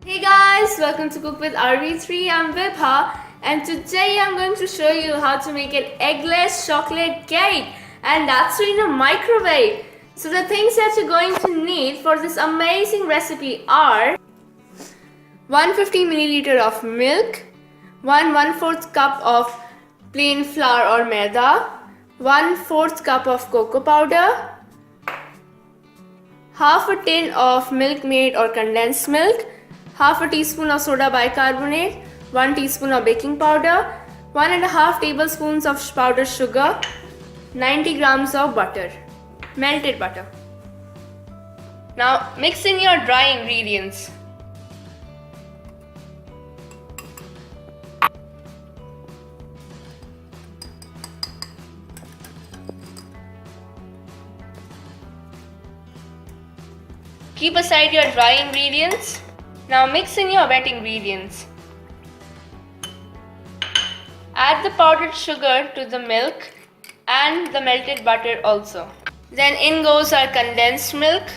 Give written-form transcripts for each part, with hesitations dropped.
Hey guys, welcome to Cook with RV3. I'm Vibha and today I'm going to show you how to make an eggless chocolate cake, and that's in a microwave. So the things that you're going to need for this amazing recipe are 150 milliliter of milk, 1/4 cup of plain flour or maida, 1/4 cup of cocoa powder, half a tin of milk made or condensed milk, half a teaspoon of soda bicarbonate, 1 teaspoon of baking powder, 1.5 tablespoons of powdered sugar, 90 grams of butter, melted butter. Now mix in your dry ingredients. Keep aside your dry ingredients. Now mix in your wet ingredients. Add the powdered sugar to the milk and the melted butter also. Then in goes our condensed milk.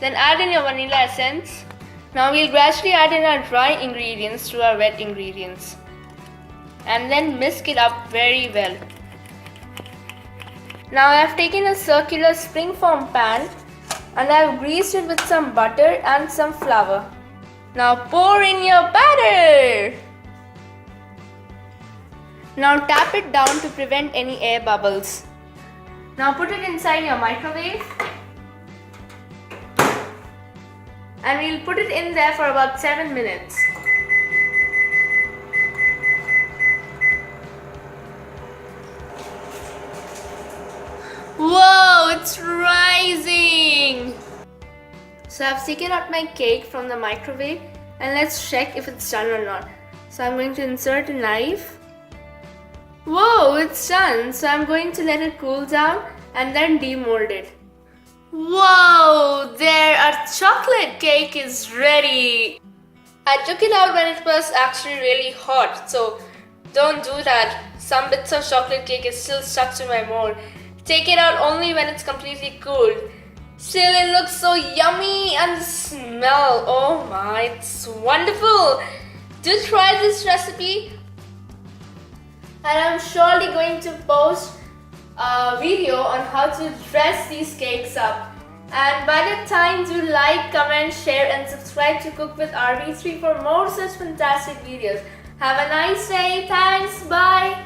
Then add in your vanilla essence. Now we'll gradually add in our dry ingredients to our wet ingredients. And then whisk it up very well. Now I have taken a circular springform pan and I have greased it with some butter and some flour. Now pour in your batter. Now tap it down to prevent any air bubbles. Now put it inside your microwave. And we'll put it in there for about 7 minutes. Whoa, it's rising! So I've taken out my cake from the microwave and let's check if it's done or not. So I'm going to insert a knife. Whoa, it's done! So I'm going to let it cool down and then demold it. Whoa, there, our chocolate cake is ready! I took it out when it was actually really hot, so don't do that. Some bits of chocolate cake is still stuck to my mold. Take it out only when it's completely cooled. Still, it looks so yummy, and the smell, oh my, it's wonderful. Do try this recipe. And I'm surely going to post a video on how to dress these cakes up. And by the time, do like, comment, share and subscribe to Cook with RV3 for more such fantastic videos. Have a nice day. Thanks. Bye.